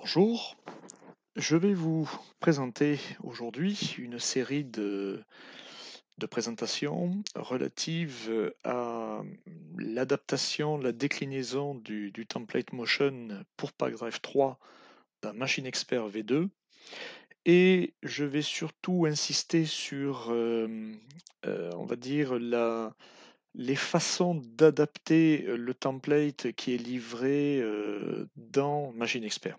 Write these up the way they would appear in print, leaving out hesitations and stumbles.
Bonjour, je vais vous présenter aujourd'hui une série de présentations relatives à l'adaptation, la déclinaison du template Motion pour Pacdrive 3 dans Machine Expert V2 et je vais surtout insister sur, on va dire, les façons d'adapter le template qui est livré dans Machine Expert.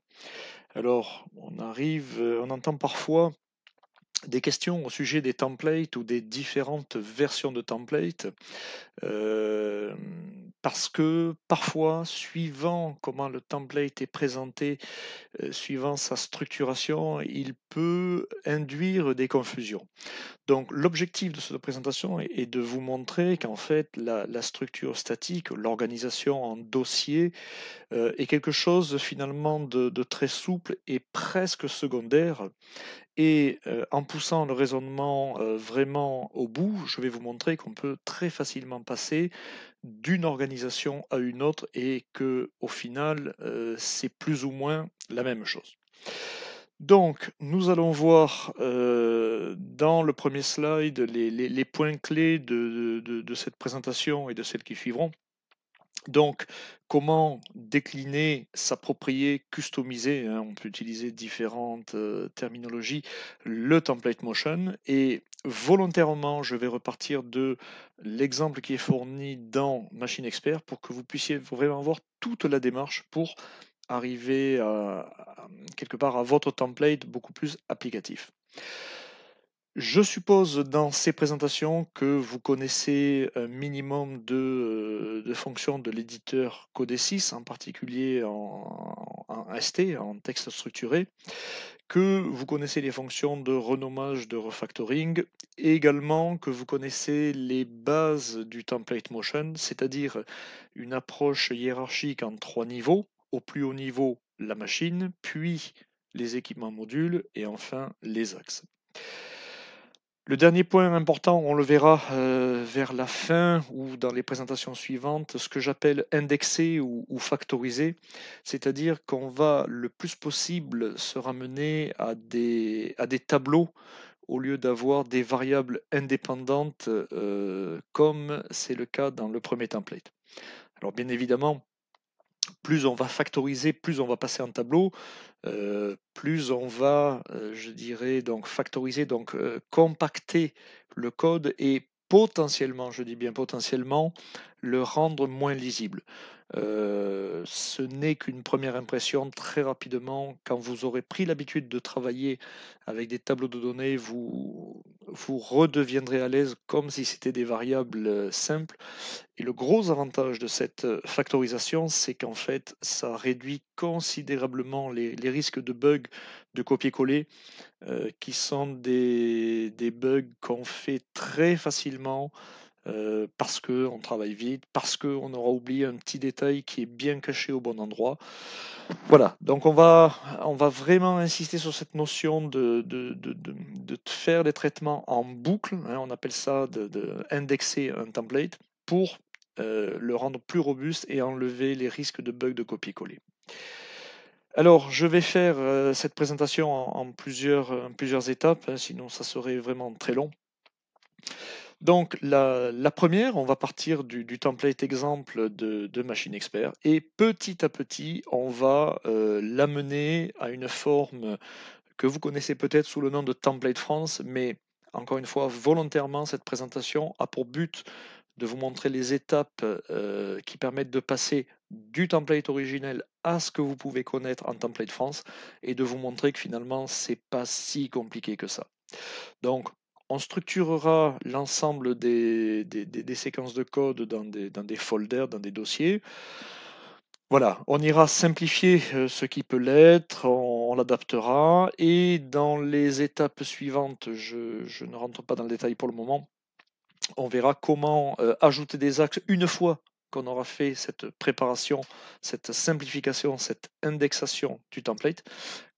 Alors, on entend parfois des questions au sujet des templates ou des différentes versions de templates, parce que parfois, suivant comment le template est présenté, suivant sa structuration, il peut induire des confusions. Donc, l'objectif de cette présentation est de vous montrer qu'en fait, la structure statique, l'organisation en dossier, est quelque chose finalement de très souple et presque secondaire. Et en poussant le raisonnement vraiment au bout, je vais vous montrer qu'on peut très facilement passer d'une organisation à une autre et que au final, c'est plus ou moins la même chose. Donc, nous allons voir dans le premier slide les points clés de cette présentation et de celles qui suivront. Donc, comment décliner, s'approprier, customiser, hein, on peut utiliser différentes terminologies, le template motion. Et volontairement, je vais repartir de l'exemple qui est fourni dans Machine Expert pour que vous puissiez vraiment voir toute la démarche pour arriver quelque part à votre template beaucoup plus applicatif. Je suppose dans ces présentations que vous connaissez un minimum de fonctions de l'éditeur Codesys, en particulier en ST, en texte structuré, que vous connaissez les fonctions de renommage, de refactoring, et également que vous connaissez les bases du template motion, c'est-à-dire une approche hiérarchique en 3 niveaux. Au plus haut niveau, la machine, puis les équipements modules et enfin les axes. Le dernier point important, on le verra vers la fin ou dans les présentations suivantes, ce que j'appelle indexer ou factoriser, c'est-à-dire qu'on va le plus possible se ramener à des tableaux au lieu d'avoir des variables indépendantes comme c'est le cas dans le premier template. Alors bien évidemment, plus on va factoriser, plus on va passer en tableau, plus on va, je dirais, donc factoriser, donc compacter le code et potentiellement, je dis bien potentiellement, le rendre moins lisible. Ce n'est qu'une première impression. Très rapidement, quand vous aurez pris l'habitude de travailler avec des tableaux de données, vous redeviendrez à l'aise comme si c'était des variables simples. Et le gros avantage de cette factorisation, c'est qu'en fait, ça réduit considérablement les risques de bugs de copier-coller, qui sont des bugs qu'on fait très facilement parce qu'on travaille vite, parce qu'on aura oublié un petit détail qui est bien caché au bon endroit. Voilà, donc on va vraiment insister sur cette notion de faire des traitements en boucle, hein, on appelle ça de indexer un template pour le rendre plus robuste et enlever les risques de bugs de copier-coller. Alors, je vais faire cette présentation en plusieurs étapes, hein, sinon ça serait vraiment très long. Donc, la première, on va partir du template exemple de Machine Expert et petit à petit, on va l'amener à une forme que vous connaissez peut-être sous le nom de template France, mais encore une fois, volontairement, cette présentation a pour but de vous montrer les étapes qui permettent de passer du template originel à ce que vous pouvez connaître en template France et de vous montrer que finalement, c'est pas si compliqué que ça. Donc, on structurera l'ensemble des séquences de code dans des folders, dans des dossiers. Voilà, on ira simplifier ce qui peut l'être, on l'adaptera et dans les étapes suivantes, je ne rentre pas dans le détail pour le moment, on verra comment ajouter des axes une fois qu'on aura fait cette préparation, cette simplification, cette indexation du template,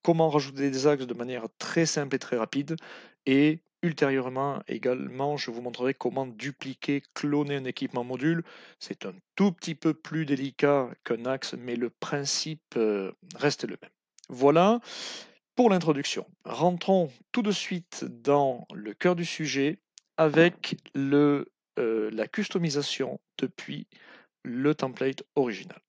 comment rajouter des axes de manière très simple et très rapide et ultérieurement également je vous montrerai comment dupliquer, cloner un équipement module. C'est un tout petit peu plus délicat qu'un axe mais le principe reste le même. Voilà pour l'introduction. Rentrons tout de suite dans le cœur du sujet avec la customisation depuis le template original.